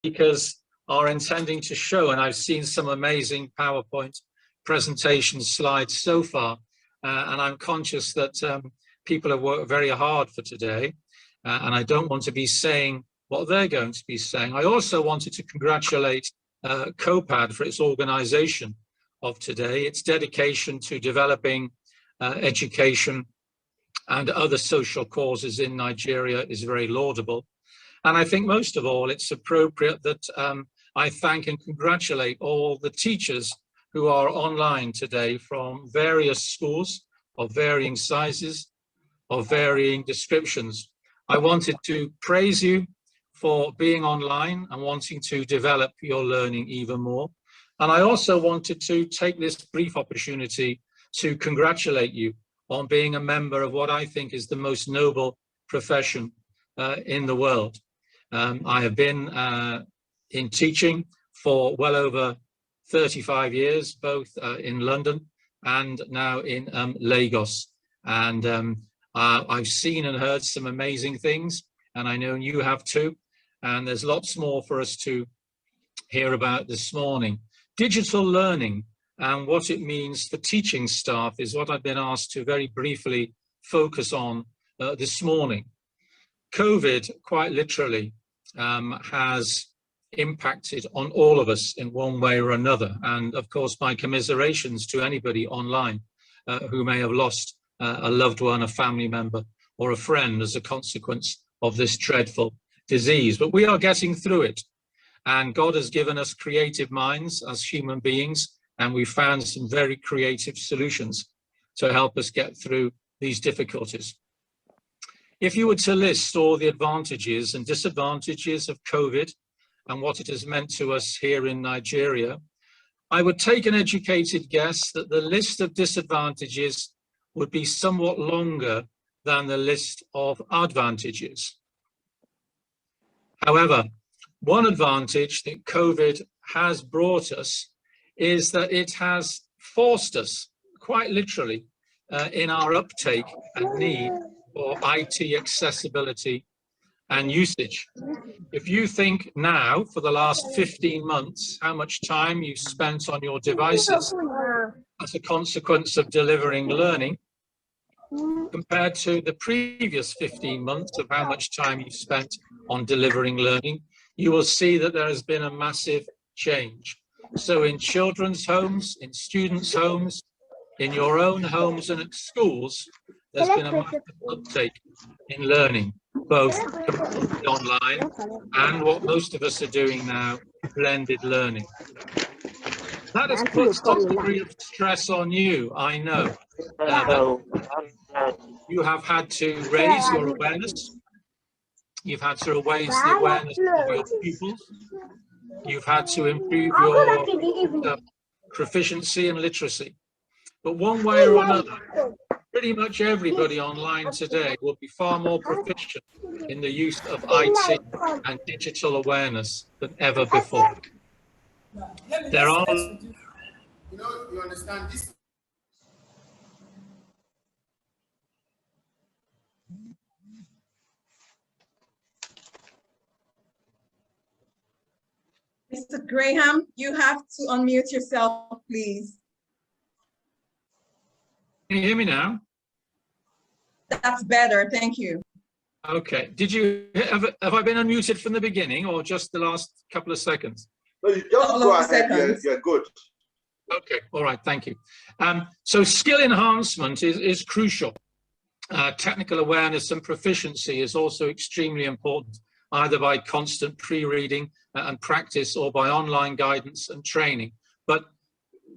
speakers are intending to show, and I've seen some amazing PowerPoint presentation slides so far, and I'm conscious that people have worked very hard for today, and I don't want to be saying what they're going to be saying. I also wanted to congratulate COPAD for its organization of today. Its dedication to developing education and other social causes in Nigeria is very laudable. And I think most of all, it's appropriate that I thank and congratulate all the teachers who are online today from various schools of varying sizes, of varying descriptions. I wanted to praise you for being online and wanting to develop your learning even more. And I also wanted to take this brief opportunity to congratulate you on being a member of what I think is the most noble profession in the world. I have been in teaching for well over 35 years, both in London and now in Lagos. And I've seen and heard some amazing things, and I know you have too. And there's lots more for us to hear about this morning. Digital learning and what it means for teaching staff is what I've been asked to very briefly focus on this morning. COVID, quite literally, has impacted on all of us in one way or another. And of course, my commiserations to anybody online who may have lost a loved one, a family member, or a friend as a consequence of this dreadful disease. But we are getting through it. And God has given us creative minds as human beings, and we found some very creative solutions to help us get through these difficulties. If you were to list all the advantages and disadvantages of COVID and what it has meant to us here in Nigeria, I would take an educated guess that the list of disadvantages would be somewhat longer than the list of advantages. However, one advantage that COVID has brought us is that it has forced us, quite literally, in our uptake and need for IT accessibility and usage. If you think now, for the last 15 months, how much time you've spent on your devices as a consequence of delivering learning, compared to the previous 15 months of how much time you've spent on delivering learning, you will see that there has been a massive change. So in children's homes, in students' homes, in your own homes and at schools, there's been a massive uptake in learning, both completely online and what most of us are doing now, blended learning. That has put some degree of stress on you, I know. You have had to raise your awareness. You've had to raise the awareness of your pupils. You've had to improve your proficiency and literacy. But one way or another, pretty much everybody online today will be far more proficient in the use of IT and digital awareness than ever before. There are... You understand this? Mr. Graham, you have to unmute yourself, please. Can you hear me now? That's better, thank you. Okay, have I been unmuted from the beginning or just the last couple of seconds? No, you just go ahead, you're good. Okay, all right, thank you. So skill enhancement is crucial. Technical awareness and proficiency is also extremely important, either by constant pre-reading and practice or by online guidance and training. But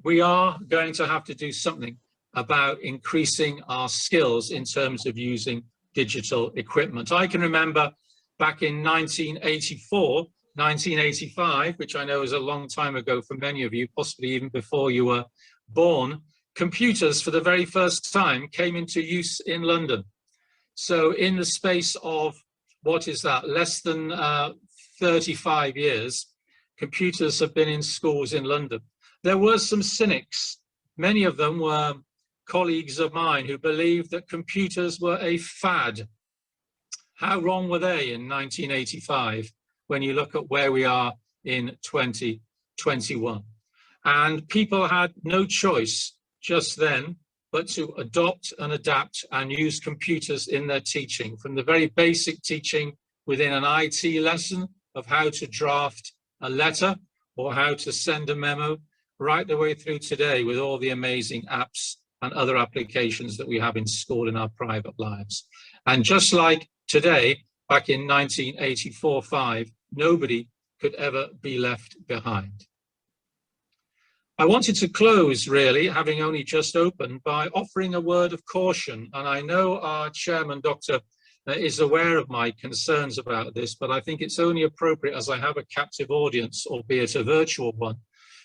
we are going to have to do something about increasing our skills in terms of using digital equipment. I can remember back in 1984, 1985, which I know is a long time ago for many of you, possibly even before you were born, computers for the very first time came into use in London. So in the space of, what is that, less than 35 years, computers have been in schools in London. There were some cynics. Many of them were colleagues of mine who believed that computers were a fad. How wrong were they in 1985? when you look at where we are in 2021. And people had no choice just then but to adopt and adapt and use computers in their teaching, from the very basic teaching within an IT lesson of how to draft a letter or how to send a memo, right the way through today with all the amazing apps and other applications that we have in school in our private lives. And just like today, back in 1984-5, nobody could ever be left behind. I wanted to close, really, having only just opened, by offering a word of caution. And I know our chairman, Dr. is aware of my concerns about this, but I think it's only appropriate, as I have a captive audience, albeit a virtual one,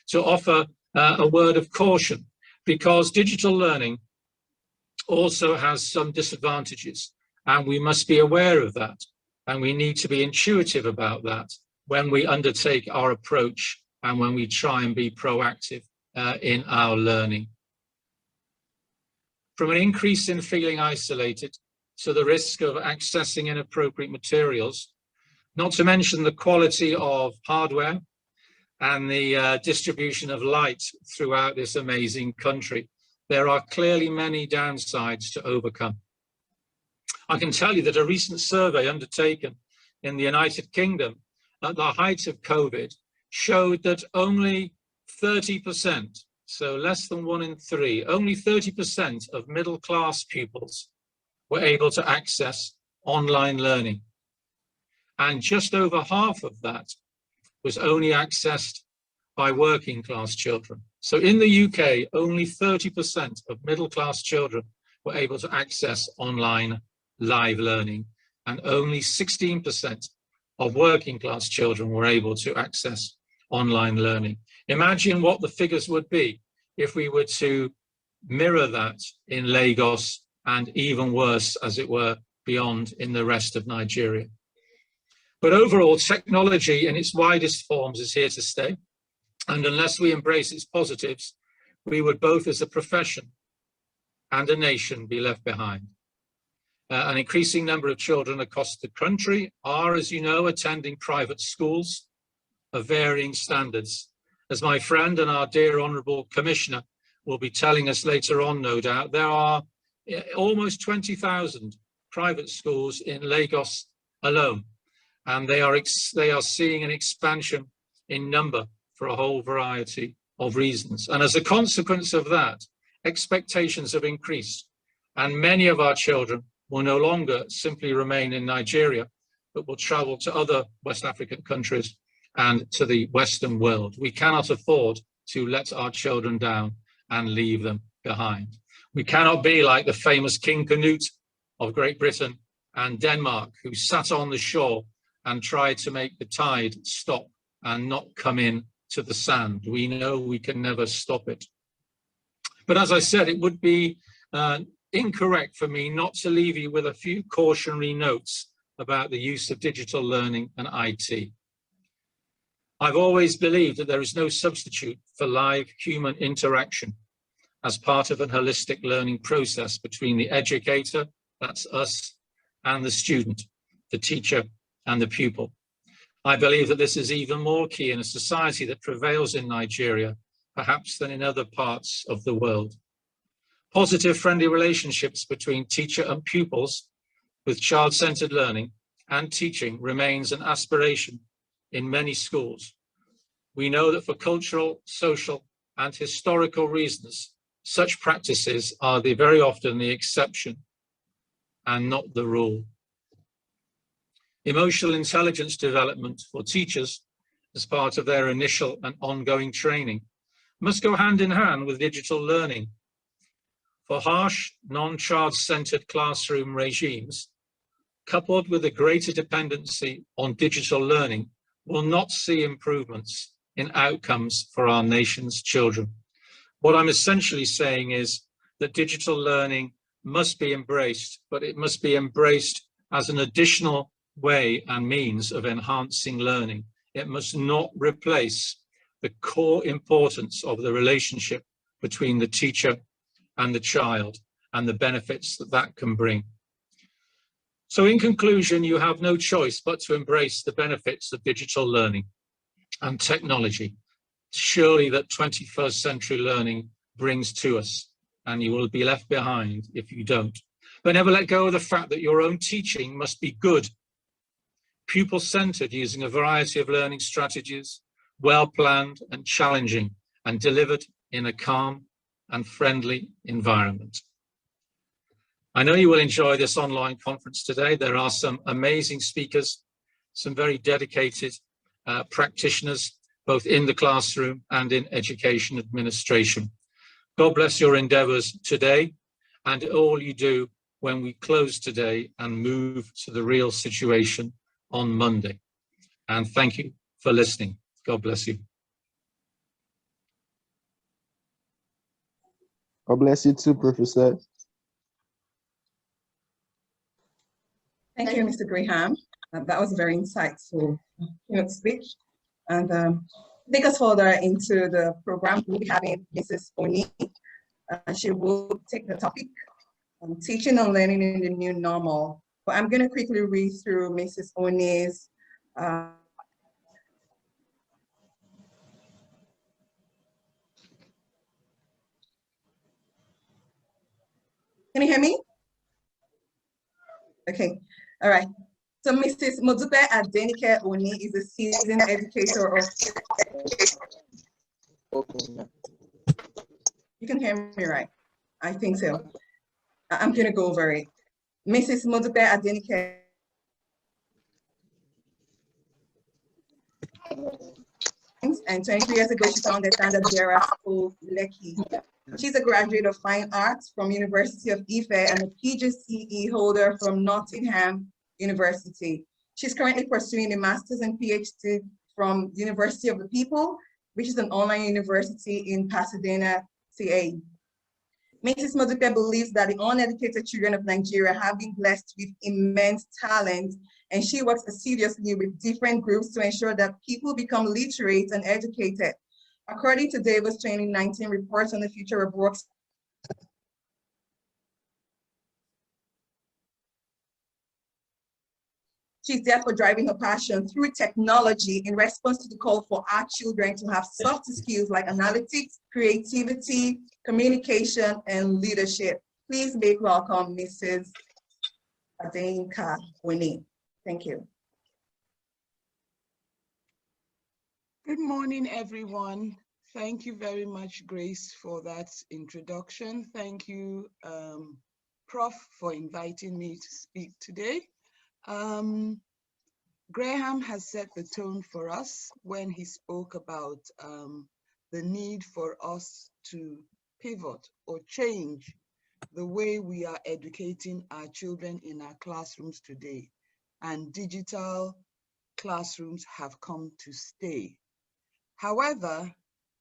to offer a word of caution, because digital learning also has some disadvantages, and we must be aware of that. And we need to be intuitive about that when we undertake our approach and when we try and be proactive in our learning. From an increase in feeling isolated to the risk of accessing inappropriate materials, not to mention the quality of hardware and the distribution of light throughout this amazing country, there are clearly many downsides to overcome. I can tell you that a recent survey undertaken in the United Kingdom at the height of COVID showed that only 30%, so less than 1 in 3, only 30% of middle-class pupils were able to access online learning. And just over half of that was only accessed by working class children. So in the UK, only 30% of middle-class children were able to access online live learning, and only 16% of working class children were able to access online learning. Imagine what the figures would be if we were to mirror that in Lagos, and even worse, as it were, beyond in the rest of Nigeria. But overall, technology in its widest forms is here to stay. And unless we embrace its positives, we would both as a profession and a nation be left behind. An increasing number of children across the country are, as you know, attending private schools of varying standards. As my friend and our dear Honourable Commissioner will be telling us later on, no doubt, there are almost 20,000 private schools in Lagos alone, and they are seeing an expansion in number for a whole variety of reasons. And as a consequence of that, expectations have increased, and many of our children will no longer simply remain in Nigeria, but will travel to other West African countries and to the Western world. We cannot afford to let our children down and leave them behind. We cannot be like the famous King Canute of Great Britain and Denmark, who sat on the shore and tried to make the tide stop and not come in to the sand. We know we can never stop it. But as I said, it would be incorrect for me not to leave you with a few cautionary notes about the use of digital learning and IT. I've always believed that there is no substitute for live human interaction as part of a holistic learning process between the educator, that's us, and the student, the teacher, and the pupil. I believe that this is even more key in a society that prevails in Nigeria, perhaps than in other parts of the world. Positive, friendly relationships between teacher and pupils with child-centered learning and teaching remains an aspiration in many schools. We know that for cultural, social, and historical reasons, such practices are very often the exception and not the rule. Emotional intelligence development for teachers as part of their initial and ongoing training must go hand in hand with digital learning. For harsh, non-child-centered classroom regimes, coupled with a greater dependency on digital learning, will not see improvements in outcomes for our nation's children. What I'm essentially saying is that digital learning must be embraced, but it must be embraced as an additional way and means of enhancing learning. It must not replace the core importance of the relationship between the teacher and the child and the benefits that that can bring. So in conclusion, you have no choice but to embrace the benefits of digital learning and technology. Surely that 21st century learning brings to us, and you will be left behind if you don't. But never let go of the fact that your own teaching must be good, pupil-centered, using a variety of learning strategies, well-planned and challenging, and delivered in a calm and friendly environment. I know you will enjoy this online conference today. There are some amazing speakers, some very dedicated practitioners, both in the classroom and in education administration. God bless your endeavors today and all you do when we close today and move to the real situation on Monday. And thank you for listening. God bless you. God bless you too, Professor. Thank you, Mr. Graham. That was a very insightful speech. And take us further into the program. We'll be having Mrs. Oni. She will take the topic, teaching and learning in the new normal. But I'm going to quickly read through Mrs. Oni's Can you hear me? Okay, all right. So Mrs. Modupe Adenike Oni is a seasoned educator of... You can hear me, right? I think so. I'm gonna go over it. Mrs. Modupe Adenike and 23 years ago, she founded Standard Bearer School, Lekki. She's a graduate of Fine Arts from University of Ife and a PGCE holder from Nottingham University. She's currently pursuing a master's and PhD from University of the People, which is an online university in Pasadena, CA. Mrs. Modupe believes that the uneducated children of Nigeria have been blessed with immense talent, and she works assiduously with different groups to ensure that people become literate and educated. According to Davis 2019 report on the future of work, she's therefore driving her passion through technology in response to the call for our children to have soft skills like analytics, creativity, communication, and leadership. Please make welcome Mrs. Adenike Oni. Thank you. Good morning, everyone. Thank you very much, Grace, for that introduction. Thank you, Prof, for inviting me to speak today. Graham has set the tone for us when he spoke about the need for us to pivot or change the way we are educating our children in our classrooms today. And digital classrooms have come to stay. However,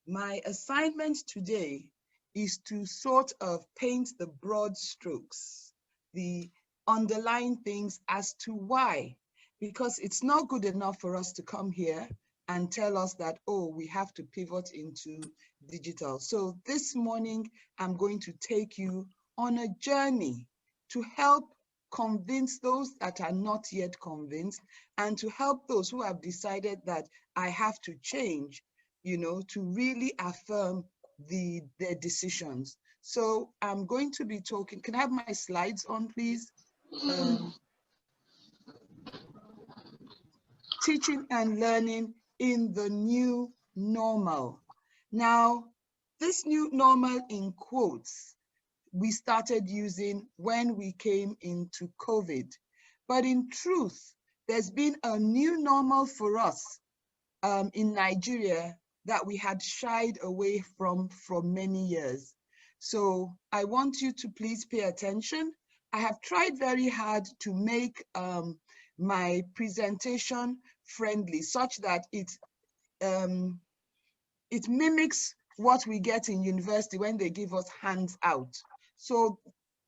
my assignment today is to sort of paint the broad strokes, the underlying things as to why, because it's not good enough for us to come here and tell us that, oh, we have to pivot into digital. So this morning, I'm going to take you on a journey to help convince those that are not yet convinced and to help those who have decided that I have to change, you know, to really affirm their decisions. So I'm going to be talking, can I have my slides on, please? Teaching and learning in the new normal. Now, this new normal in quotes, we started using when we came into COVID. But in truth, there's been a new normal for us in Nigeria that we had shied away from for many years. So I want you to please pay attention. I have tried very hard to make my presentation friendly such that it mimics what we get in university when they give us hands out. So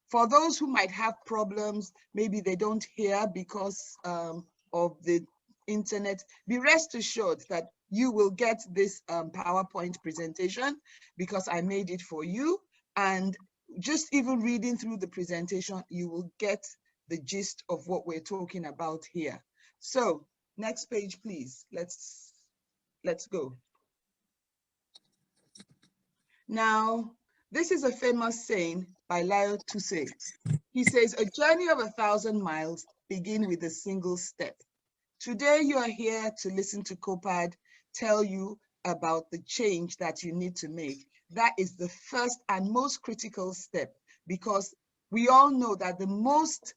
for those who might have problems, maybe they don't hear because of the internet, be rest assured that you will get this PowerPoint presentation because I made it for you. And just even reading through the presentation, you will get the gist of what we're talking about here. So next page, please. Let's go. Now, this is a famous saying by Lao Tse. He says, a journey of 1,000 miles begins with a single step. Today, you are here to listen to COPAD tell you about the change that you need to make. That is the first and most critical step, because we all know that the most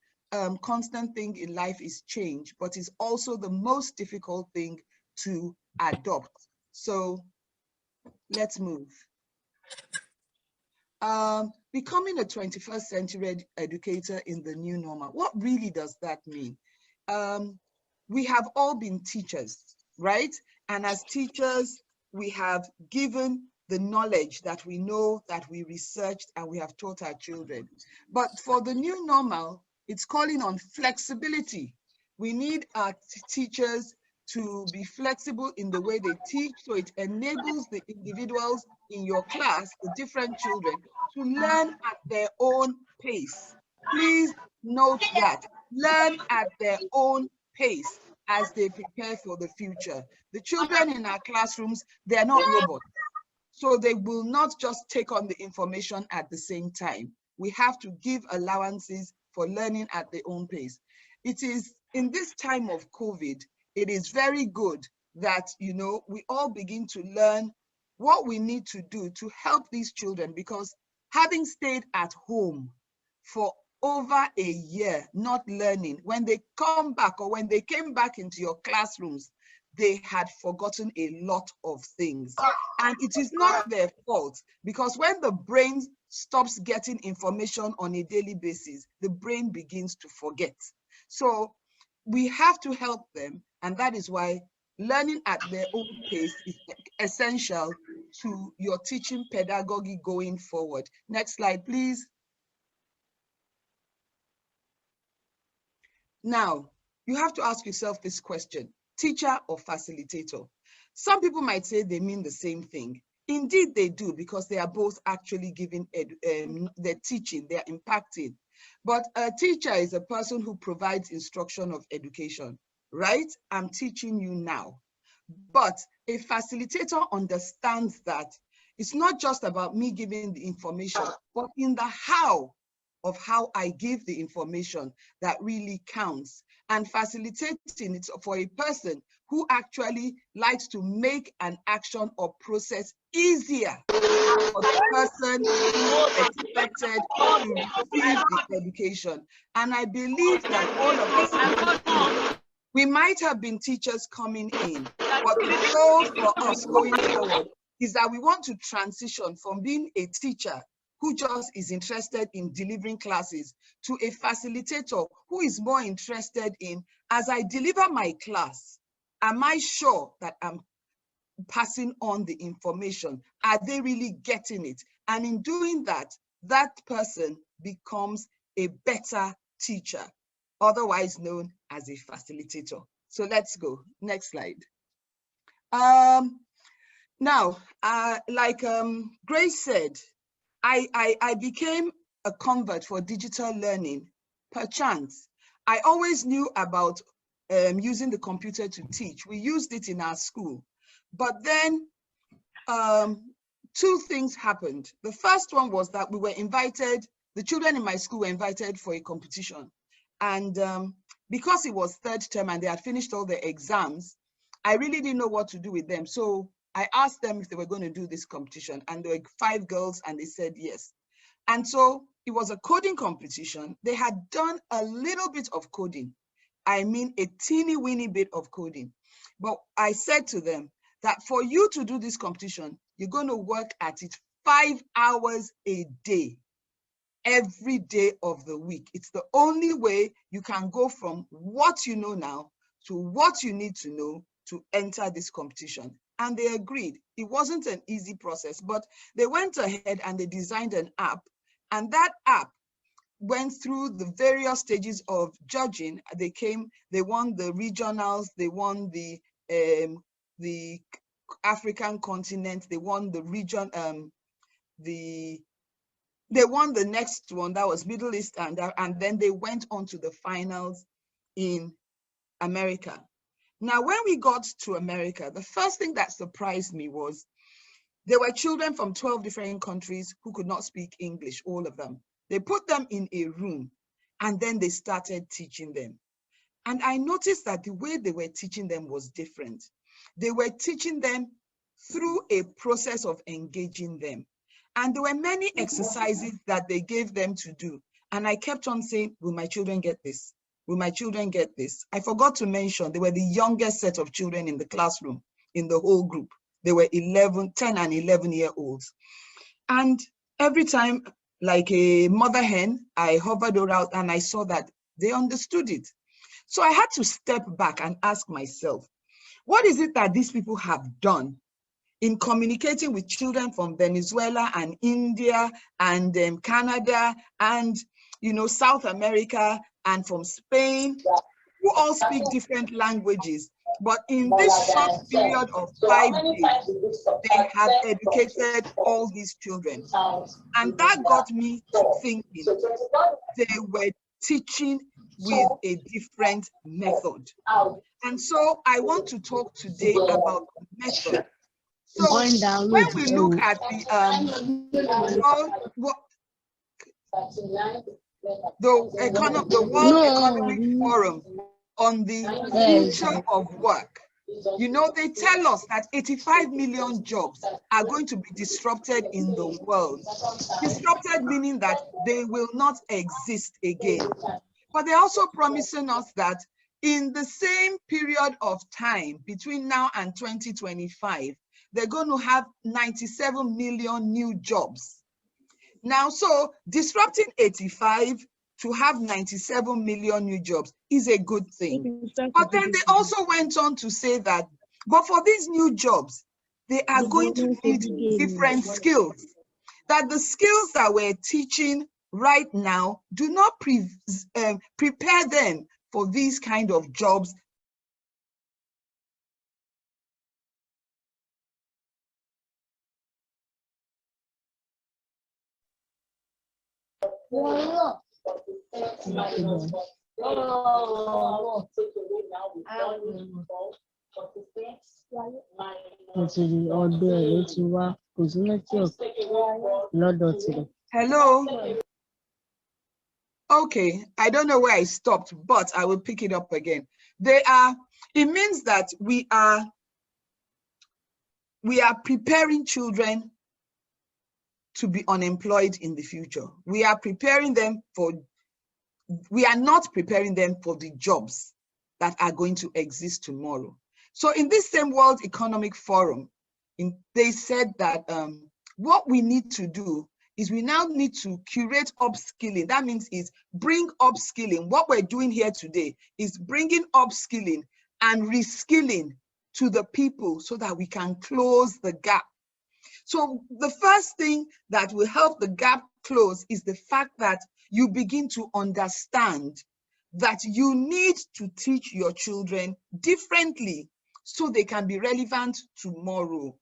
constant thing in life is change, but it's also the most difficult thing to adopt. So let's move. Becoming a 21st century educator in the new normal. What really does that mean? We have all been teachers, right? And as teachers, we have given the knowledge that we know, that we researched, and we have taught our children. But for the new normal, it's calling on flexibility. We need our teachers to be flexible in the way they teach, so it enables the individuals in your class, the different children, to learn at their own pace. Please note that, learn at their own pace as they prepare for the future. The children in our classrooms, they're not robots, so they will not just take on the information at the same time. We have to give allowances for learning at their own pace. It is in this time of COVID, it is very good that, you know, we all begin to learn what we need to do to help these children, because having stayed at home for over a year, not learning, when they come back or when they came back into your classrooms, they had forgotten a lot of things. And it is not their fault, because when the brain stops getting information on a daily basis, the brain begins to forget. So we have to help them, and that is why learning at their own pace is essential to your teaching pedagogy going forward. Next slide, please. Now, you have to ask yourself this question: teacher or facilitator? Some people might say they mean the same thing. Indeed, they do, because they are both actually giving, they're teaching, they're impacting. But a teacher is a person who provides instruction of education, right? I'm teaching you now. But a facilitator understands that it's not just about me giving the information, but in the how of how I give the information that really counts. And facilitating it for a person who actually likes to make an action or process easier for the person who is expected to receive the education. And I believe that all of us, we might have been teachers coming in, but the goal for us going forward is that we want to transition from being a teacher who just is interested in delivering classes to a facilitator who is more interested in, as I deliver my class, am I sure that I'm passing on the information? Are they really getting it? And in doing that, that person becomes a better teacher, otherwise known as a facilitator. So let's go. Next slide. Now, like Grace said, I became a convert for digital learning per chance. I always knew about using the computer to teach. We used it in our school. But then two things happened. The first one was that we were invited, the children in my school were invited for a competition. And because it was third term and they had finished all the exams, I really didn't know what to do with them. So I asked them if they were going to do this competition, and there were 5 girls and they said yes. And so it was a coding competition. They had done a little bit of coding. I mean, a teeny weeny bit of coding. But I said to them that for you to do this competition, you're going to work at it 5 hours a day, every day of the week. It's the only way you can go from what you know now to what you need to know to enter this competition. And they agreed. It wasn't an easy process, but they went ahead and they designed an app. And that app went through the various stages of judging. They won the regionals, they won the African continent, they won the region, they won the next one, that was Middle East, and then they went on to the finals in America. Now, when we got to America, the first thing that surprised me was there were children from 12 different countries who could not speak English, all of them. They put them in a room and then they started teaching them. And I noticed that the way they were teaching them was different. They were teaching them through a process of engaging them. And there were many exercises that they gave them to do. And I kept on saying, will my children get this? Will my children get this? I forgot to mention, they were the youngest set of children in the classroom, in the whole group. They were 10 and 11-year-olds. And every time, like a mother hen, I hovered around and I saw that they understood it. So I had to step back and ask myself, what is it that these people have done in communicating with children from Venezuela and India and Canada and South America and from Spain, who all speak different languages, but in this short period of 5 days, they have educated all these children. And that got me to thinking they were teaching with a different method. And so I want to talk today about the method. So when we look at the World Economic Forum on the future of work, they tell us that 85 million jobs are going to be disrupted in the world. Disrupted meaning that they will not exist again. But they're also promising us that in the same period of time, between now and 2025, they're going to have 97 million new jobs. Now, so disrupting 85 to have 97 million new jobs is a good thing. But then they also went on to say that, but for these new jobs, they are going to need different skills. That the skills that we're teaching right now do not prepare them for these kind of jobs. Hello. Okay, I don't know where I stopped, but I will pick it up again. It means that we are preparing children to be unemployed in the future. We are not preparing them for the jobs that are going to exist tomorrow. So in this same World Economic Forum, they said that what we need to do is we now need to curate upskilling. That means is bring upskilling. What we're doing here today is bringing upskilling and reskilling to the people so that we can close the gap. So the first thing that will help the gap close is the fact that you begin to understand that you need to teach your children differently so they can be relevant tomorrow,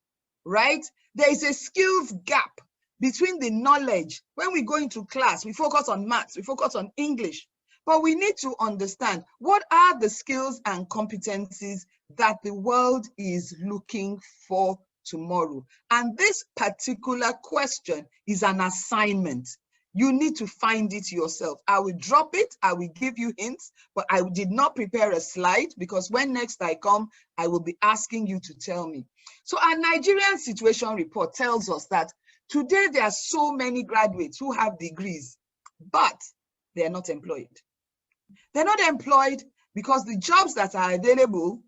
right? There is a skills gap between the knowledge. When we go into class, we focus on maths, we focus on English, but we need to understand what are the skills and competencies that the world is looking for tomorrow. And this particular question is an assignment. You need to find it yourself. I will drop it, I will give you hints, but I did not prepare a slide because when next I come, I will be asking you to tell me. So our Nigerian situation report tells us that today there are so many graduates who have degrees, but they are not employed. They're not employed because the jobs that are available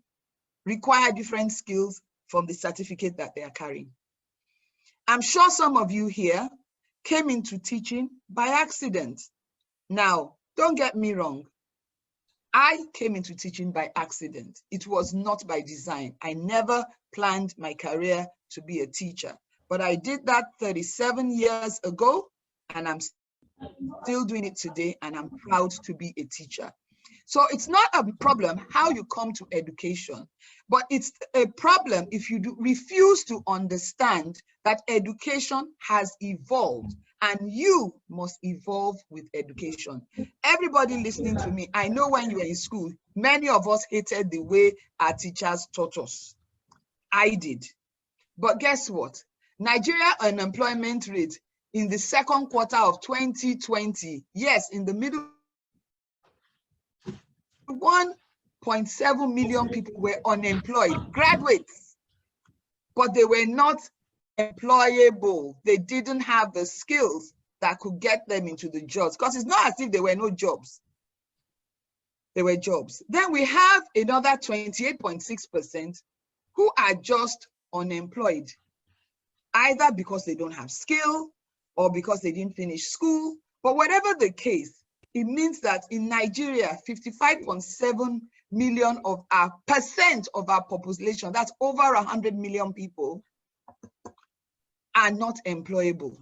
require different skills from the certificate that they are carrying. I'm sure some of you here came into teaching by accident. Now, don't get me wrong. I came into teaching by accident. It was not by design. I never planned my career to be a teacher, but I did that 37 years ago, and I'm still doing it today, and I'm proud to be a teacher. So it's not a problem how you come to education, but it's a problem if you refuse to understand that education has evolved and you must evolve with education. Everybody listening to me, I know when you were in school, many of us hated the way our teachers taught us. I did. But guess what? Nigeria unemployment rate in the second quarter of 2020, yes, in the middle, 1.7 million people were unemployed, graduates, but they were not employable. They didn't have the skills that could get them into the jobs, because it's not as if there were no jobs. There were jobs. Then we have another 28.6% who are just unemployed, either because they don't have skill or because they didn't finish school. But whatever the case, it means that in Nigeria, 55.7 million of our percent of our population, that's over 100 million people, are not employable.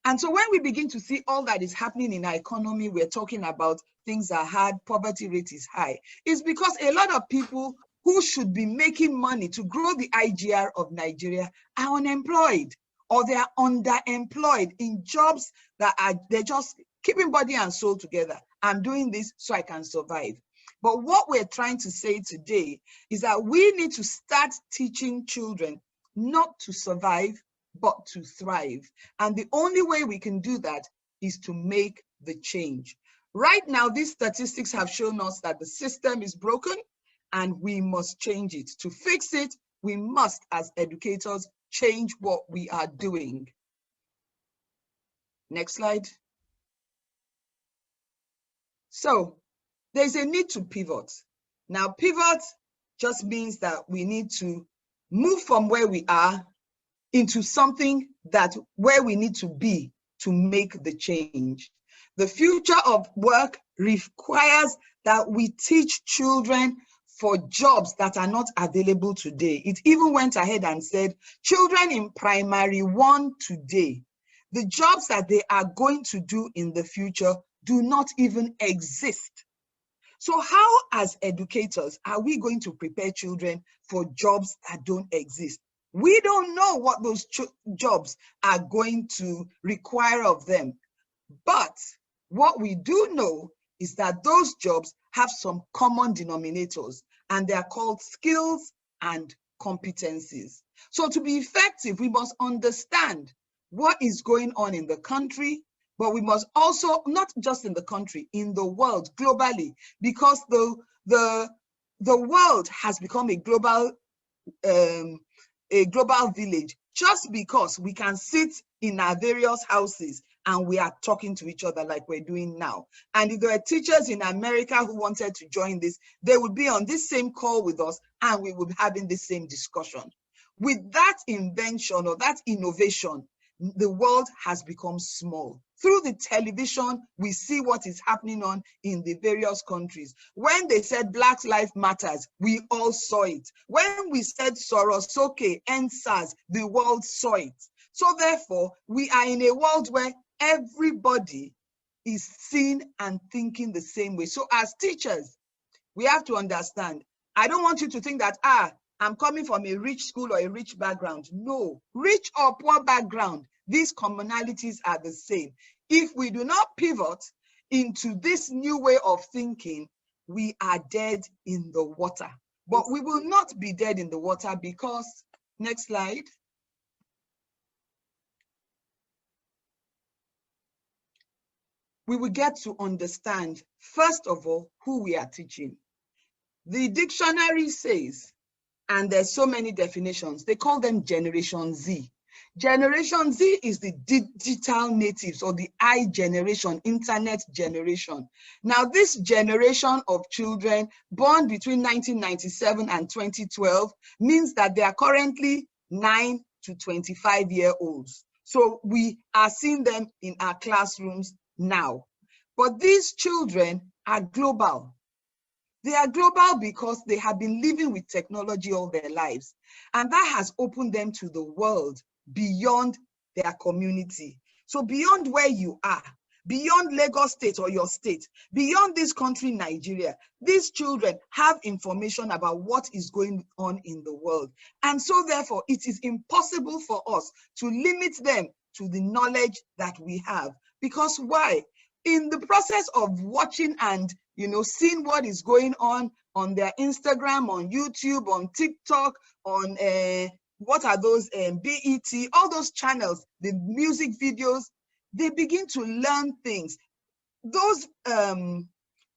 And so when we begin to see all that is happening in our economy, we're talking about things are hard, poverty rate is high. It's because a lot of people who should be making money to grow the IGR of Nigeria are unemployed, or they are underemployed in jobs that they're just keeping body and soul together. I'm doing this so I can survive. But what we're trying to say today is that we need to start teaching children not to survive, but to thrive. And the only way we can do that is to make the change. Right now, these statistics have shown us that the system is broken and we must change it. To fix it, we must, as educators, change what we are doing. Next slide. So there's a need to pivot. Now, pivot just means that we need to move from where we are into something that where we need to be to make the change. The future of work requires that we teach children for jobs that are not available today. It even went ahead and said, children in primary 1 today, the jobs that they are going to do in the future do not even exist. So how, as educators, are we going to prepare children for jobs that don't exist? We don't know what those jobs are going to require of them. But what we do know is that those jobs have some common denominators, and they are called skills and competencies. So to be effective, we must understand what is going on in the country, but we must also, not just in the country, in the world, globally, because the world has become a global village, just because we can sit in our various houses and we are talking to each other like we're doing now. And if there were teachers in America who wanted to join this, they would be on this same call with us and we would be having the same discussion. With that invention or that innovation, the world has become small. Through the television, we see what is happening on in the various countries. When they said Black Lives Matters, we all saw it. When we said Sorosoke and SARS, the world saw it. So therefore, we are in a world where everybody is seeing and thinking the same way. So as teachers, we have to understand, I don't want you to think that, I'm coming from a rich school or a rich background. No, rich or poor background, these commonalities are the same. If we do not pivot into this new way of thinking, we are dead in the water. But we will not be dead in the water because, next slide. We will get to understand, first of all, who we are teaching. The dictionary says, and there's so many definitions, they call them Generation Z. Generation Z is the digital natives, or the I generation, internet generation. Now, this generation of children born between 1997 and 2012 means that they are currently 9 to 25-year-olds. So we are seeing them in our classrooms now. But these children are global. They are global because they have been living with technology all their lives. And that has opened them to the world beyond their community. So beyond where you are, beyond Lagos State or your state, beyond this country, Nigeria, these children have information about what is going on in the world. And so therefore, it is impossible for us to limit them to the knowledge that we have. Because why? In the process of watching and, you know, seeing what is going on their Instagram, on YouTube, on TikTok, on what are those BET, all those channels, the music videos, they begin to learn things. Those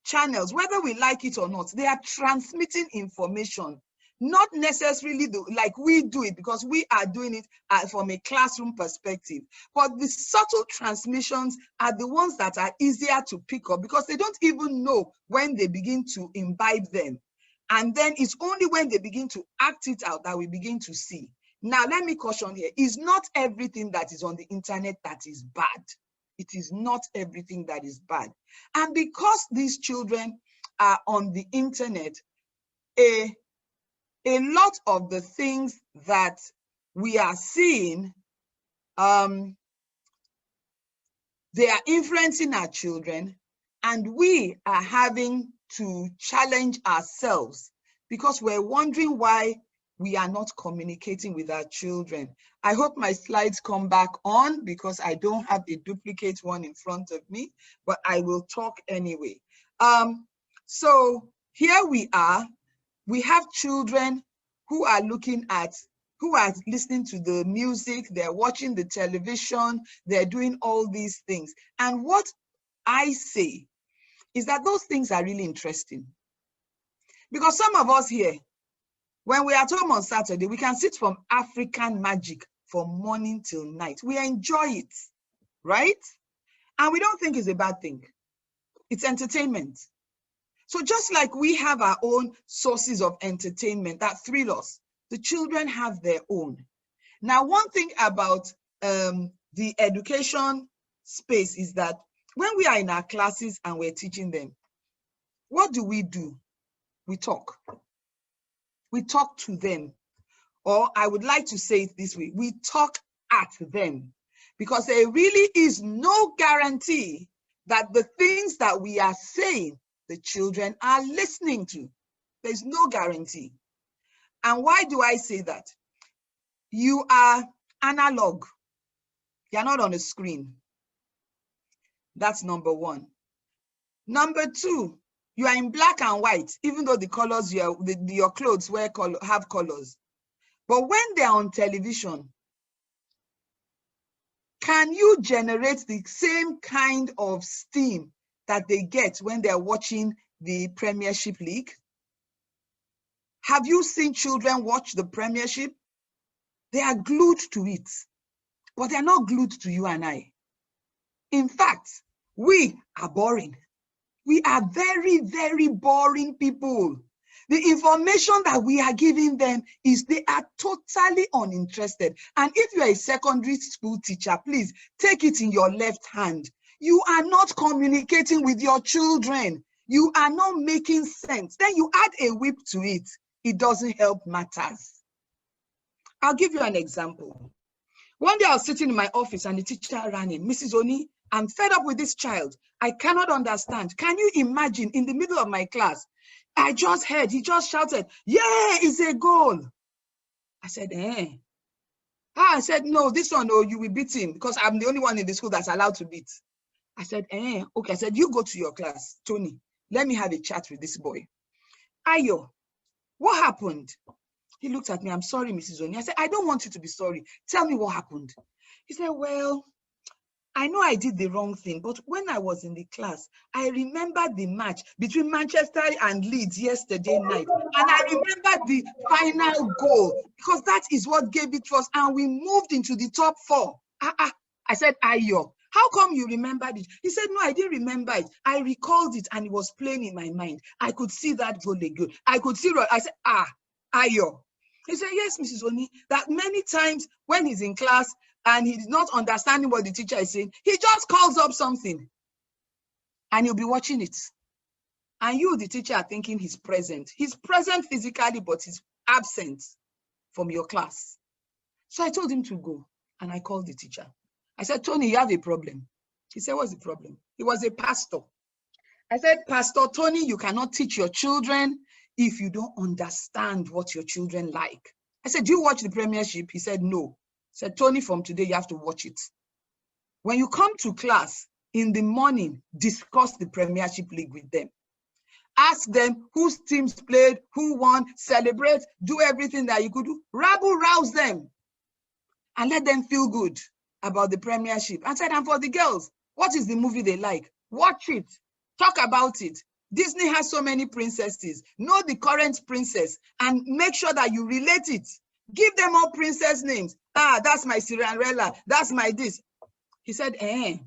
channels, whether we like it or not, they are transmitting information, not necessarily like we do it, because we are doing it from a classroom perspective. But the subtle transmissions are the ones that are easier to pick up, because they don't even know when they begin to imbibe them. And then it's only when they begin to act it out that we begin to see. Now, let me caution here, it's not everything that is on the internet that is bad. It is not everything that is bad. And because these children are on the internet, a lot of the things that we are seeing, they are influencing our children, and we are having to challenge ourselves because we're wondering why we are not communicating with our children. I hope my slides come back on because I don't have a duplicate one in front of me, but I will talk anyway. So here we are. We have children who are who are listening to the music, they're watching the television, they're doing all these things. And what I say is that those things are really interesting. Because some of us here, when we are at home on Saturday, we can sit from African Magic from morning till night. We enjoy it, right? And we don't think it's a bad thing. It's entertainment. So just like we have our own sources of entertainment that thrill us, the children have their own. Now, one thing about the education space is that when we are in our classes and we're teaching them, what do? We talk. We talk to them. Or I would like to say it this way, we talk at them, because there really is no guarantee that the things that we are saying, the children are listening to. There's no guarantee. And why do I say that? You are analog. You're not on a screen. That's number one. Number two, you are in black and white, even though the colors your clothes have colors. But when they're on television, can you generate the same kind of steam that they get when they're watching the Premiership League? Have you seen children watch the Premiership? They are glued to it, but they're not glued to you and I. In fact, we are boring. We are very, very boring people. The information that we are giving them is they are totally uninterested. And if you're a secondary school teacher, please take it in your left hand. You are not communicating with your children. You are not making sense. Then you add a whip to it. It doesn't help matters. I'll give you an example. One day I was sitting in my office and the teacher ran in. Mrs. Oni, I'm fed up with this child. I cannot understand. Can you imagine in the middle of my class, I just heard, he just shouted, yeah, it's a goal. I said, eh. I said, no, this one, oh, you will beat him because I'm the only one in the school that's allowed to beat. I said, eh, okay. I said, you go to your class, Tony. Let me have a chat with this boy. Ayo, what happened? He looked at me, I'm sorry, Mrs. Oni. I said, I don't want you to be sorry. Tell me what happened. He said, well, I know I did the wrong thing, but when I was in the class, I remembered the match between Manchester and Leeds yesterday night. And I remembered the final goal because that is what gave it to us. And we moved into the top 4. I said, Ayo, how come you remembered it? He said, no, I didn't remember it. I recalled it and it was playing in my mind. I could see that goal again. I could see, I said, Ayo. He said, yes, Mrs. Oni, that many times when he's in class, and he's not understanding what the teacher is saying, he just calls up something and you'll be watching it. And you, the teacher, are thinking he's present. He's present physically, but he's absent from your class. So I told him to go and I called the teacher. I said, Tony, you have a problem. He said, what's the problem? He was a pastor. I said, Pastor Tony, you cannot teach your children if you don't understand what your children like. I said, do you watch the Premiership? He said, no. I said, Tony, from today, you have to watch it. When you come to class in the morning, discuss the Premiership League with them. Ask them whose teams played, who won, celebrate, do everything that you could do. Rabble rouse them and let them feel good about the Premiership. And said, and for the girls, what is the movie they like? Watch it, talk about it. Disney has so many princesses. Know the current princess and make sure that you relate it. Give them all princess names. Ah, that's my Cinderella, that's my this. He said, eh.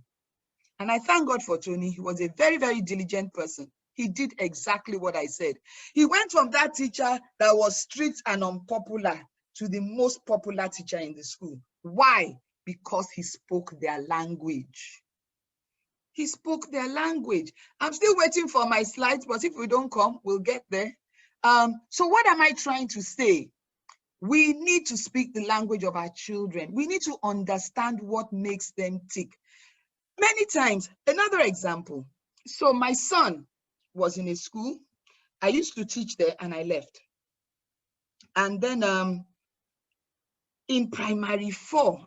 And I thank God for Tony. He was a very, very diligent person. He did exactly what I said. He went from that teacher that was strict and unpopular to the most popular teacher in the school. Why? Because he spoke their language. He spoke their language. I'm still waiting for my slides, but if we don't come, we'll get there. So what am I trying to say? We need to speak the language of our children. We need to understand what makes them tick. Many times, another example. So my son was in a school. I used to teach there and I left. And then in primary 4,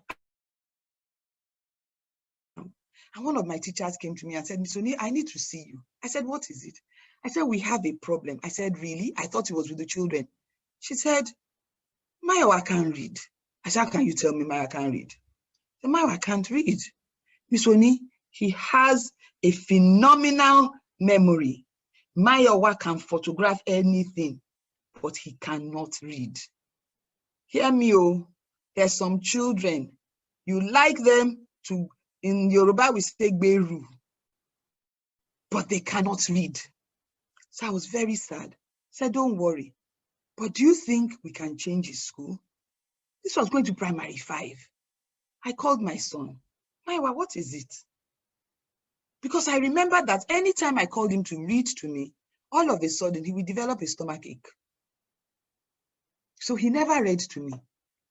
and one of my teachers came to me and said, Miss Oni, I need to see you. I said, what is it? I said, we have a problem. I said, really? I thought it was with the children. She said, Mayo, can't read. I said, how can you tell me Mayo can't read? I said, Mayo, I can't read. Miss Oni, he has a phenomenal memory. Mayowa can photograph anything, but he cannot read. Hear me, oh, there's some children, you like them to, in Yoruba we say Gberu, but they cannot read. So I was very sad. I said, don't worry, but do you think we can change his school? This was going to primary 5. I called my son. Maiwa, what is it? Because I remember that anytime I called him to read to me, all of a sudden he would develop a stomach ache. So he never read to me,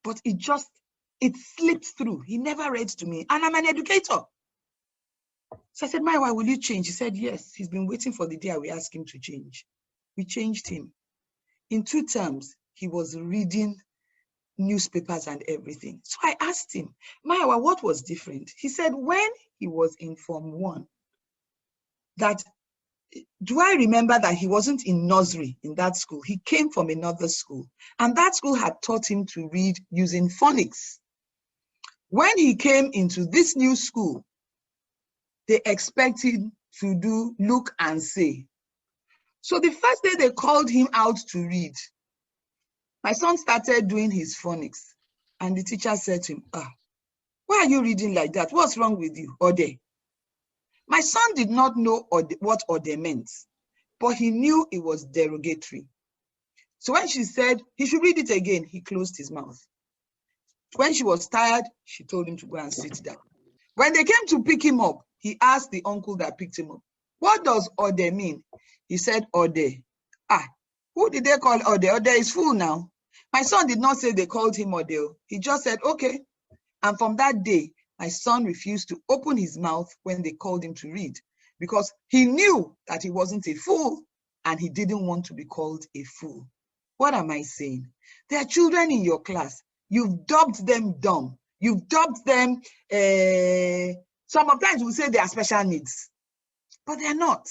but it slipped through. He never read to me, and I'm an educator. So I said, Maiwa, will you change? He said, yes. He's been waiting for the day I will ask him to change. We changed him. In 2 terms, he was reading newspapers and everything. So I asked him, Maiwa, what was different? He said, when he was in Form 1, that, do I remember that he wasn't in nursery in that school? He came from another school, and that school had taught him to read using phonics. When he came into this new school, they expected to do look and say. So the first day they called him out to read, my son started doing his phonics, and the teacher said to him, why are you reading like that? What's wrong with you, Ode? My son did not know what Ode meant, but he knew it was derogatory. So when she said he should read it again, he closed his mouth. When she was tired, she told him to go and sit down. When they came to pick him up, he asked the uncle that picked him up, what does Ode mean? He said, Ode. Who did they call Ode? Ode is full now. My son did not say they called him Ode. He just said, okay. And from that day, my son refused to open his mouth when they called him to read, because he knew that he wasn't a fool and he didn't want to be called a fool. What am I saying? There are children in your class. You've dubbed them dumb. You've dubbed them, sometimes we say they are special needs, but they're not.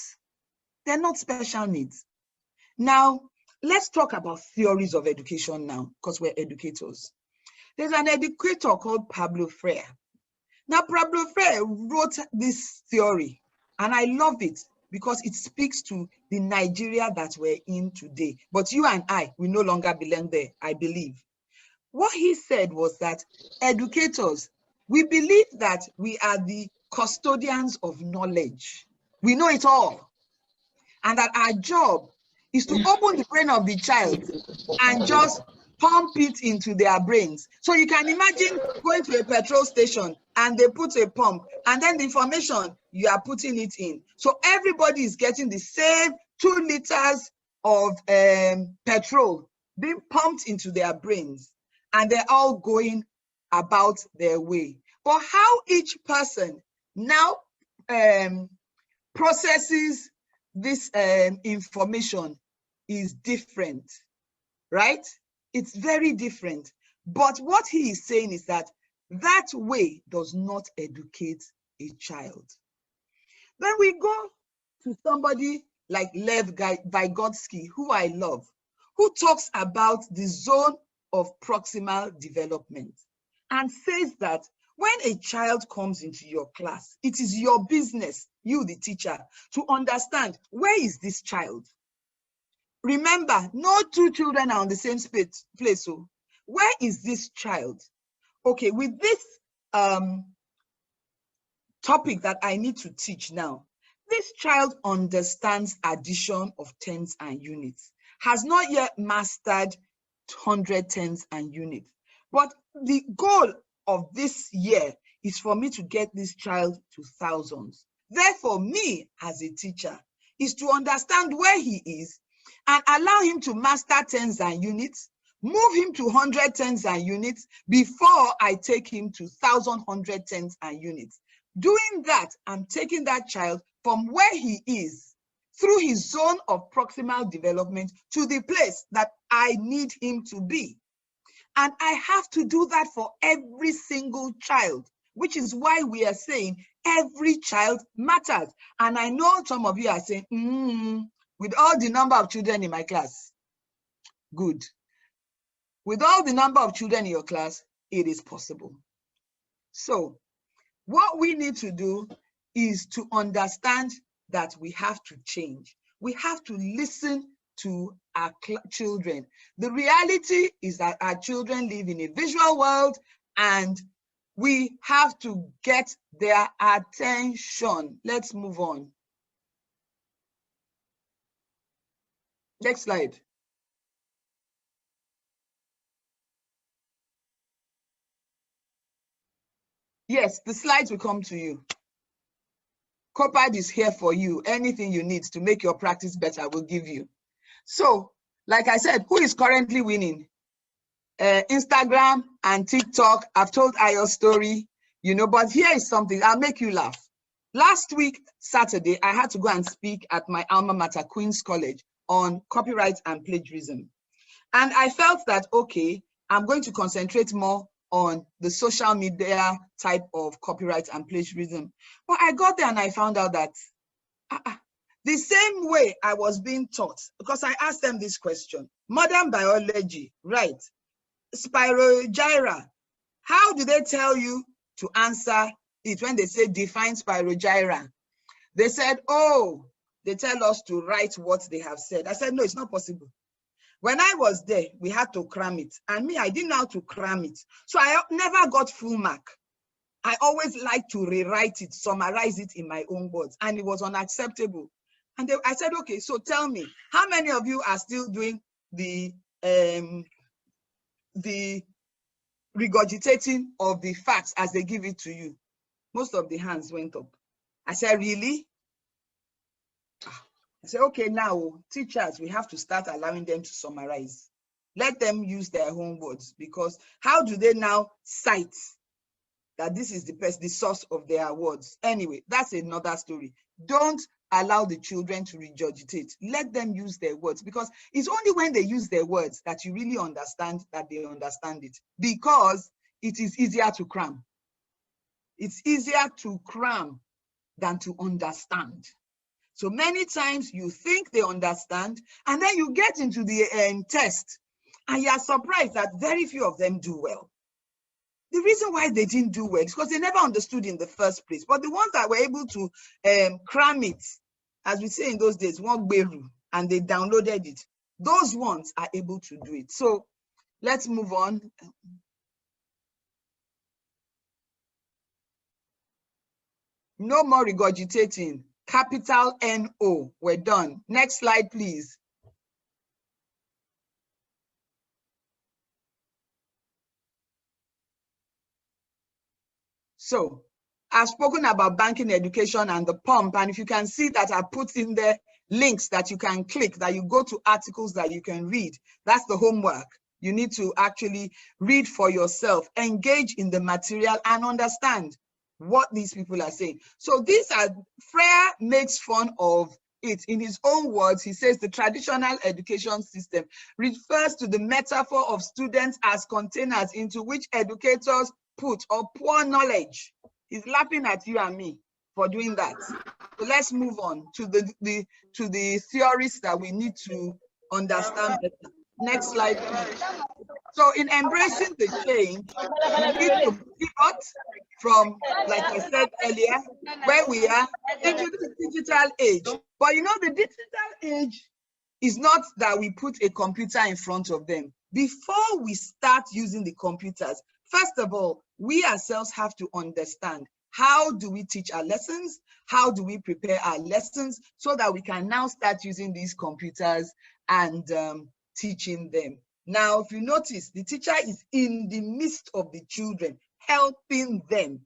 They're not special needs. Now, let's talk about theories of education now, because we're educators. There's an educator called Pablo Freire. Now, Pablo Freire wrote this theory, and I love it because it speaks to the Nigeria that we're in today. But you and I, we no longer belong there, I believe. What he said was that educators, we believe that we are the custodians of knowledge. We know it all. And that our job is to open the brain of the child and just pump it into their brains. So you can imagine going to a petrol station and they put a pump, and then the information you are putting it in. So everybody is getting the same 2 liters of petrol being pumped into their brains, and they're all going about their way. But how each person now processes this information is different, right? It's very different. But what he is saying is that that way does not educate a child. Then we go to somebody like Lev Vygotsky, who I love, who talks about the zone of proximal development and says that when a child comes into your class, it is your business, you the teacher, to understand where is this child. Remember, no two children are on the same place. So where is this child? Okay, with this topic that I need to teach now, this child understands addition of tens and units, has not yet mastered 100 tens and units. But the goal of this year is for me to get this child to thousands. Therefore, me as a teacher is to understand where he is and allow him to master tens and units, move him to 100 tens and units before I take him to 1,100 tens and units. Doing that, I'm taking that child from where he is through his zone of proximal development to the place that I need him to be. And I have to do that for every single child, which is why we are saying every child matters. And I know some of you are saying, with all the number of children in my class, good. With all the number of children in your class, it is possible. So what we need to do is to understand that we have to change. We have to listen to our children. The reality is that our children live in a visual world and we have to get their attention. Let's move on. Next slide. Yes, the slides will come to you. COPAD is here for you. Anything you need to make your practice better, we'll give you. So, like I said, who is currently winning? Instagram and TikTok. I've told your story, you know, but here is something, I'll make you laugh. Last week, Saturday, I had to go and speak at my alma mater, Queen's College, on copyright and plagiarism. And I felt that, okay, I'm going to concentrate more on the social media type of copyright and plagiarism. But I got there and I found out that the same way I was being taught, because I asked them this question, modern biology, right? Spirogyra, how do they tell you to answer it when they say define spirogyra? They said, oh, they tell us to write what they have said. I said, no, it's not possible. When I was there, we had to cram it. And me, I didn't know how to cram it. So I never got full mark. I always like to rewrite it, summarize it in my own words. And it was unacceptable. And I said, okay, so tell me, how many of you are still doing the regurgitating of the facts as they give it to you? Most of the hands went up. I said, really? I said, okay, now teachers, we have to start allowing them to summarize. Let them use their own words, because how do they now cite that this is the source of their words? Anyway, that's another story. Don't allow the children to regurgitate. Let them use their words, because it's only when they use their words that you really understand that they understand it, because it is easier to cram. It's easier to cram than to understand. So many times you think they understand, and then you get into the test and you are surprised that very few of them do well. The reason why they didn't do well is because they never understood in the first place. But the ones that were able to cram it, as we say in those days, and they downloaded it, those ones are able to do it. So let's move on. No more regurgitating. Capital N-O, we're done. Next slide, please. So I've spoken about banking education and the pump, and if you can see that I put in there links that you can click, that you go to articles that you can read. That's the homework. You need to actually read for yourself, engage in the material and understand what these people are saying. So these are, Freire makes fun of it in his own words. He says the traditional education system refers to the metaphor of students as containers into which educators put or pour knowledge. He's laughing at you and me for doing that. So let's move on to the theories that we need to understand better. Next slide, please. So in embracing the change, we need to pivot from, like I said earlier, where we are into the digital age. But you know, the digital age is not that we put a computer in front of them. Before we start using the computers, first of all, we ourselves have to understand, how do we teach our lessons? How do we prepare our lessons so that we can now start using these computers and teaching them? Now, if you notice, the teacher is in the midst of the children, helping them.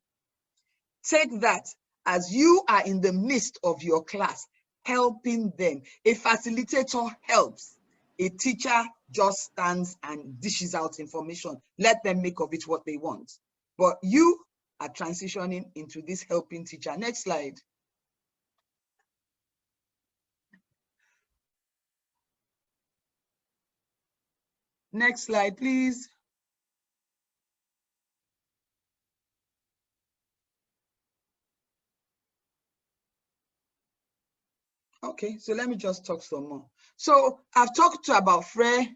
Take that as you are in the midst of your class, helping them. A facilitator helps. A teacher just stands and dishes out information. Let them make of it what they want. But you are transitioning into this helping teacher. Next slide. Next slide, please. Okay, so let me just talk some more. So I've talked about Frey.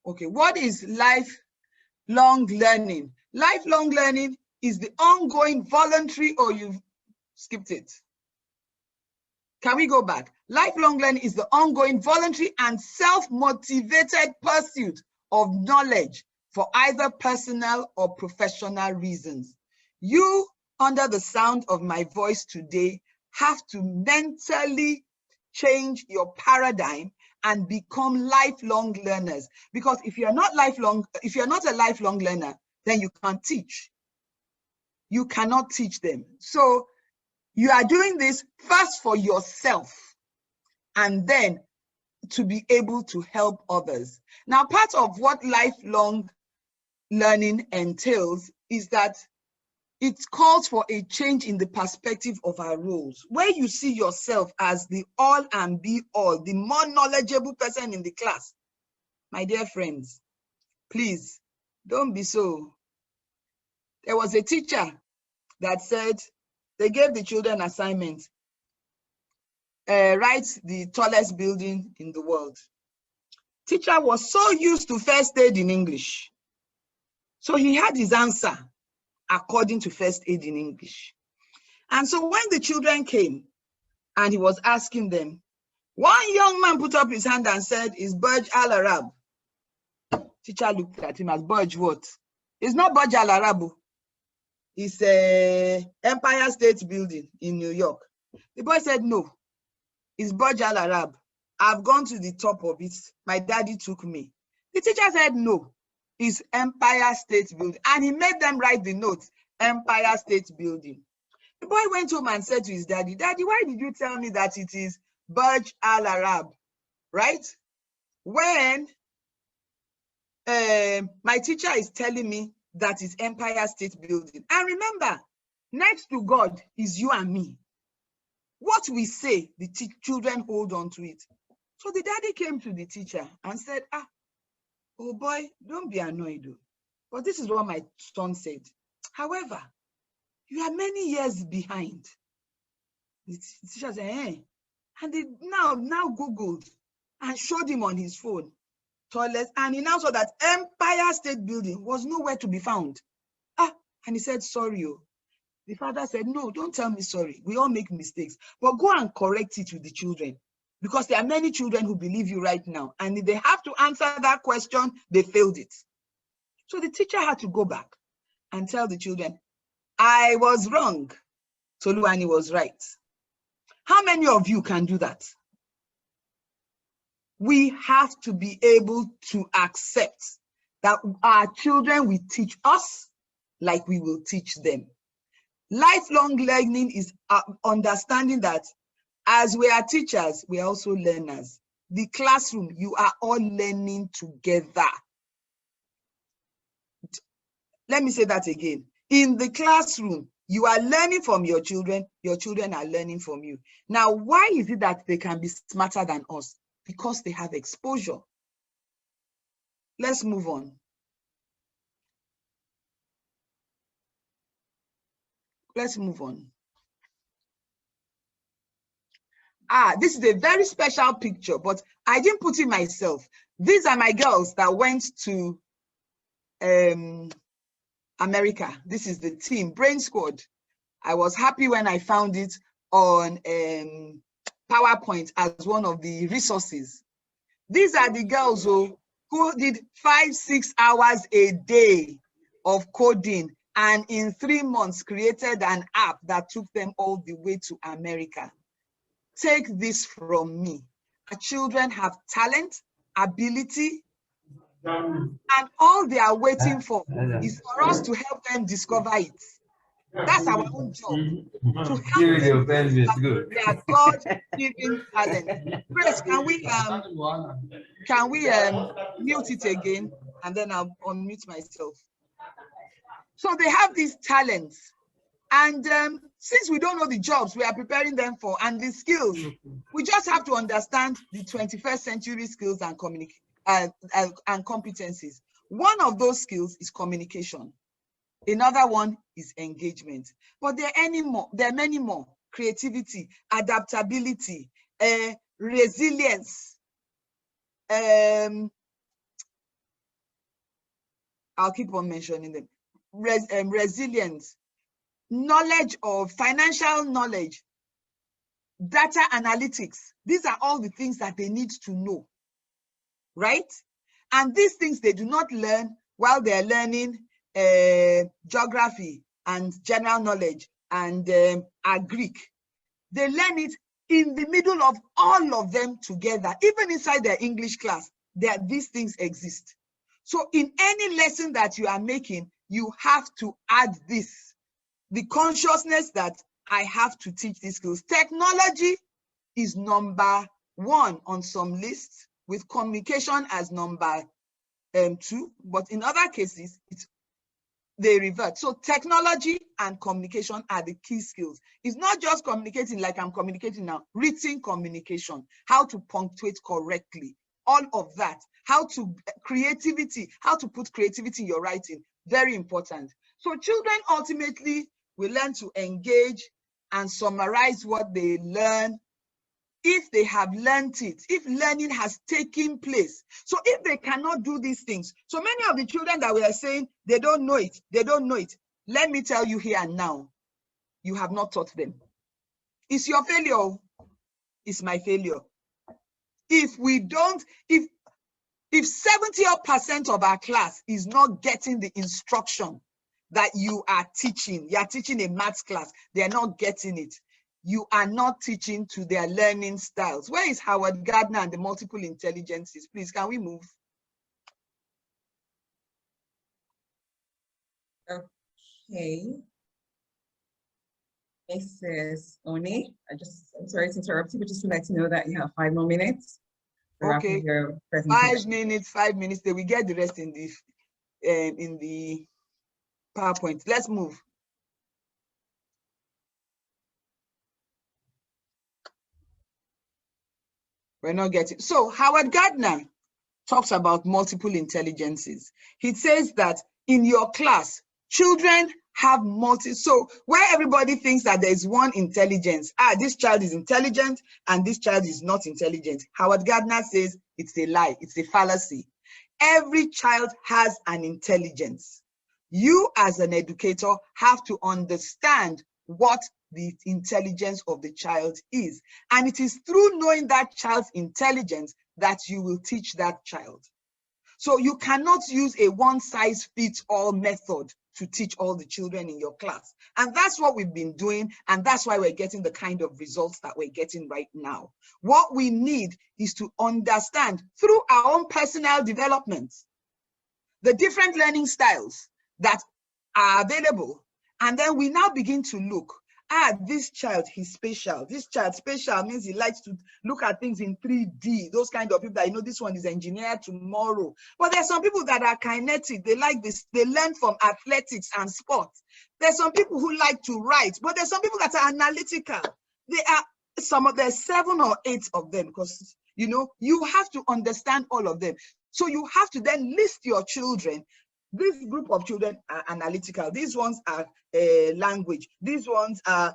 Okay, what is lifelong learning? Lifelong learning is the ongoing voluntary, or you've skipped it. Can we go back? Lifelong learning is the ongoing voluntary and self-motivated pursuit of knowledge for either personal or professional reasons. You, under the sound of my voice today, have to mentally change your paradigm and become lifelong learners. Because if you're not a lifelong learner, then you can't teach. You cannot teach them. So you are doing this first for yourself and then to be able to help others. Now, part of what lifelong learning entails is that it calls for a change in the perspective of our roles, where you see yourself as the all and be all, the more knowledgeable person in the class. My dear friends, please don't be so. There was a teacher that said they gave the children assignments. Write the tallest building in the world. Teacher was so used to first aid in English. So he had his answer according to first aid in English. And so when the children came and he was asking them, one young man put up his hand and said, is Burj Al Arab? Teacher looked at him as, Burj what? It's not Burj Al Arab. It's Empire State Building in New York. The boy said, no, it's Burj Al Arab. I've gone to the top of it. My daddy took me. The teacher said, no, it's Empire State Building. And he made them write the notes, Empire State Building. The boy went home and said to his daddy, Daddy, why did you tell me that it is Burj Al Arab, right? When my teacher is telling me that it's Empire State Building. And remember, next to God is you and me. What we say, the children hold on to it. So the daddy came to the teacher and said, oh boy, don't be annoyed, though. But this is what my son said. However, you are many years behind. The teacher said, And they now Googled and showed him on his phone, toilets, and he now saw that Empire State Building was nowhere to be found. And he said, sorry. The father said, no, don't tell me sorry. We all make mistakes, but go and correct it with the children, because there are many children who believe you right now. And if they have to answer that question, they failed it. So the teacher had to go back and tell the children, I was wrong. Toluwani was right. How many of you can do that? We have to be able to accept that our children will teach us like we will teach them. Lifelong learning is understanding that as we are teachers, we are also learners. The classroom, you are all learning together. Let me say that again. In the classroom, you are learning from your children are learning from you. Now, why is it that they can be smarter than us? Because they have exposure. Let's move on. let's move on. This is a very special picture, but I didn't put it myself. These are my girls that went to America. This is the team, Brain Squad. I was happy when I found it on PowerPoint as one of the resources. These are the girls who did 5-6 hours a day of coding, and in 3 months created an app that took them all the way to America. Take this from me. Our children have talent, ability, and all they are waiting for is for us to help them discover it. That's our own job, to help them discover their God-given talent. Grace, can we mute it again, and then I'll unmute myself. So they have these talents, and since we don't know the jobs we are preparing them for and the skills, we just have to understand the 21st century skills and competencies. One of those skills is communication. Another one is engagement. But there are many more. Creativity, adaptability, resilience. I'll keep on mentioning them. Resilience, knowledge of financial knowledge, data analytics. These are all the things that they need to know, right? And these things they do not learn while they're learning geography and general knowledge and Greek. They learn it in the middle of all of them together. Even inside their English class, these things exist. So in any lesson that you are making, you have to add this, the consciousness that I have to teach these skills. Technology is number 1 on some lists, with communication as number 2, but in other cases, they revert. So technology and communication are the key skills. It's not just communicating like I'm communicating now, written communication, how to punctuate correctly, all of that, how to put creativity in your writing, very important. So children ultimately will learn to engage and summarize what they learn if they have learned it, if learning has taken place. So if they cannot do these things, so many of the children that we are saying, they don't know it, let me tell you here and now, you have not taught them. It's your failure, it's my failure. If 70% of our class is not getting the instruction that you are teaching a maths class, they're not getting it. You are not teaching to their learning styles. Where is Howard Gardner and the multiple intelligences? Please, can we move? Okay. Mrs. Oni, I'm sorry to interrupt you, but just to let you know that you have 5 more minutes. Okay, your presentation. 5 minutes. Then we get the rest in the PowerPoint. Let's move. We're not getting. So Howard Gardner talks about multiple intelligences. He says that in your class, children have so where everybody thinks that there is one intelligence, this child is intelligent and this child is not intelligent, Howard Gardner says it's a lie, it's a fallacy. Every child has an intelligence. You as an educator have to understand what the intelligence of the child is. And it is through knowing that child's intelligence that you will teach that child. So you cannot use a one-size-fits-all method to teach all the children in your class. And that's what we've been doing. And that's why we're getting the kind of results that we're getting right now. What we need is to understand through our own personal development, the different learning styles that are available. And then we now begin to look, this child, he's spatial. This child, spatial means he likes to look at things in 3D. Those kind of people that, this one is engineered tomorrow. But there's some people that are kinetic. They like this. They learn from athletics and sports. There's some people who like to write, but there's some people that are analytical. There's 7 or 8 of them, because, you have to understand all of them. So you have to then list your children This group of children are analytical. These ones are language. These ones are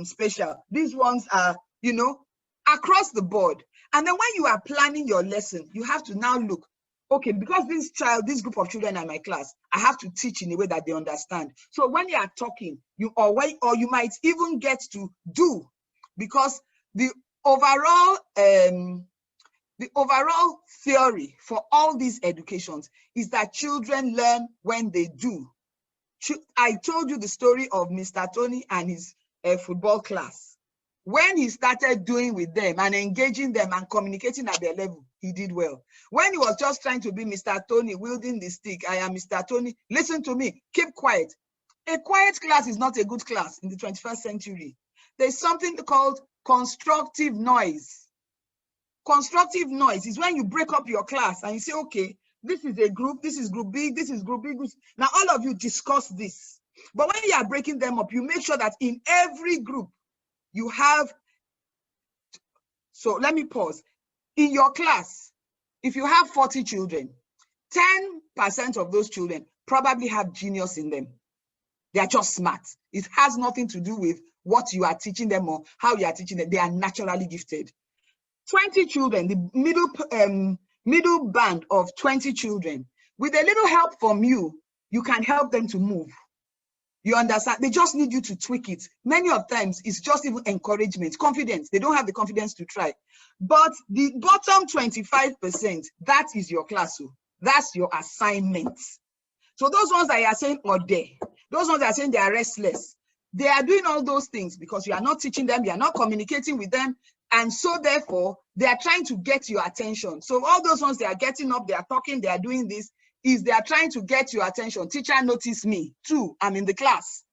special. These ones are, you know, across the board. And then when you are planning your lesson, you have to now look, okay, because this group of children are in my class, I have to teach in a way that they understand. So when you are talking, you might even get to do, because the overall theory for all these educations is that children learn when they do. I told you the story of Mr. Tony and his football class. When he started doing with them and engaging them and communicating at their level, he did well. When he was just trying to be Mr. Tony, wielding the stick, I am Mr. Tony, listen to me, keep quiet. A quiet class is not a good class in the 21st century. There's something called constructive noise. Constructive noise is when you break up your class and you say, okay, this is a group, this is group B, this is group B. Now all of you discuss this. But when you are breaking them up, you make sure that in every group, you have, so let me pause. In your class, if you have 40 children, 10% of those children probably have genius in them. They are just smart. It has nothing to do with what you are teaching them or how you are teaching them. They are naturally gifted. 20 children, the middle band of 20 children, with a little help from you, you can help them to move. You understand? They just need you to tweak it. Many of times, it's just even encouragement, confidence. They don't have the confidence to try. But the bottom 25%, that is your class. That's your assignment. So those ones that you are saying, or those ones that are saying they are restless, they are doing all those things because you are not teaching them, you are not communicating with them. And so therefore, they are trying to get your attention. So all those ones, they are getting up, they are talking, they are doing this, is they are trying to get your attention. Teacher, notice me too, I'm in the class.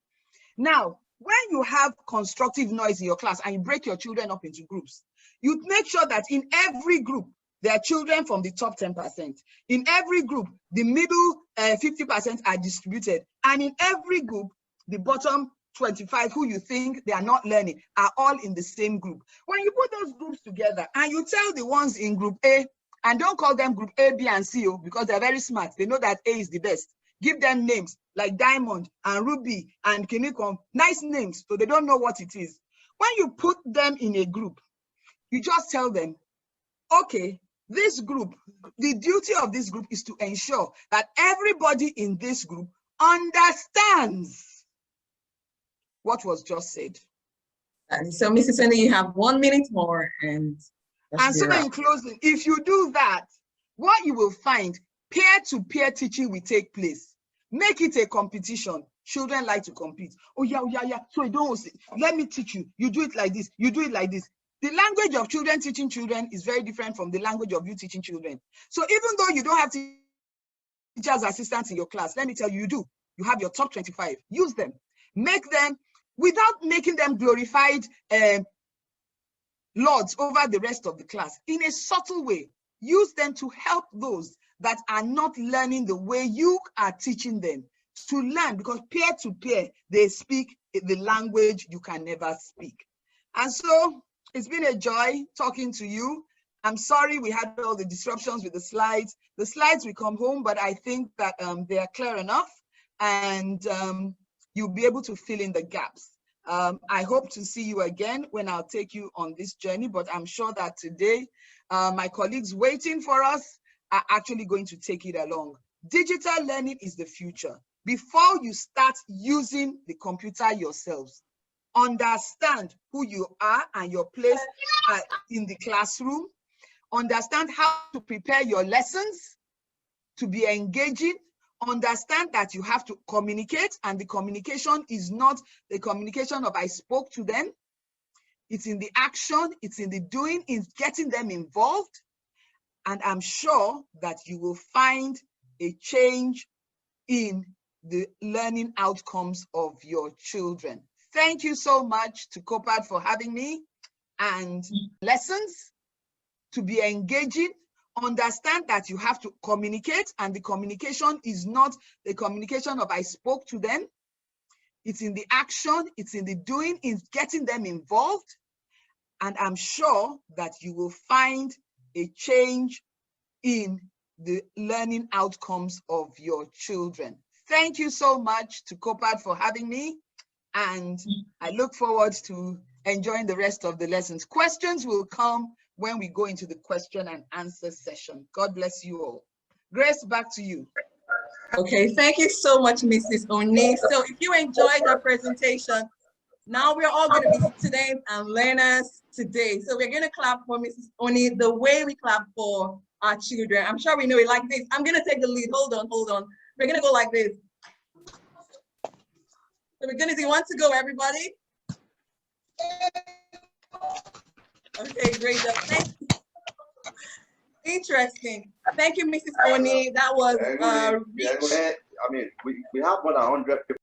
Now, when you have constructive noise in your class and you break your children up into groups, you make sure that in every group, there are children from the top 10%. In every group, the middle 50% are distributed. And in every group, the bottom 25 who you think they are not learning are all in the same group. When you put those groups together and you tell the ones in group A, and don't call them group A, B, and C, because they're very smart. They know that A is the best. Give them names like Diamond and Ruby and Kinikom, nice names, so they don't know what it is. When you put them in a group, you just tell them, okay, this group, the duty of this group is to ensure that everybody in this group understands what was just said. And so, Mrs. Sunday, you have 1 minute more, and so in closing, if you do that, what you will find, peer-to-peer teaching will take place. Make it a competition. Children like to compete. Oh yeah. So you don't say, let me teach you. You do it like this. You do it like this. The language of children teaching children is very different from the language of you teaching children. So even though you don't have teachers assistants in your class, let me tell you, you do. You have your top 25. Use them. Make them, without making them glorified lords over the rest of the class, in a subtle way. Use them to help those that are not learning the way you are teaching them to learn, because peer to peer, they speak the language you can never speak. And so it's been a joy talking to you. I'm sorry we had all the disruptions with the slides. The slides will come home, but I think that they are clear enough, and you'll be able to fill in the gaps. I hope to see you again when I'll take you on this journey, but I'm sure that today, my colleagues waiting for us are actually going to take it along. Digital learning is the future. Before you start using the computer yourselves, understand who you are and your place in the classroom. Understand how to prepare your lessons to be engaging. Understand that you have to communicate, and the communication is not the communication of I spoke to them. It's in the action, it's in the doing, it's getting them involved. And I'm sure that you will find a change in the learning outcomes of your children. Thank you so much to COPAD for having me, and lessons to be engaging. Understand that you have to communicate, and the communication is not the communication of I spoke to them. It's in the action, it's in the doing, it's getting them involved. And I'm sure that you will find a change in the learning outcomes of your children. Thank you so much to COPAD for having me, and I look forward to enjoying the rest of the lessons. Questions will come when we go into the question and answer session. God bless you all. Grace, back to you. Okay, thank you so much, Mrs. Oni. So if you enjoyed our presentation, now we're all going to be students and learners today. So we're going to clap for Mrs. Oni the way we clap for our children. I'm sure we know it like this. I'm going to take the lead. Hold on. We're going to go like this. So we're going to do 1 to go, everybody. Okay, great job. Thank you. Interesting. Thank you, Mrs. Oni. That was I mean, we have more than 100 people.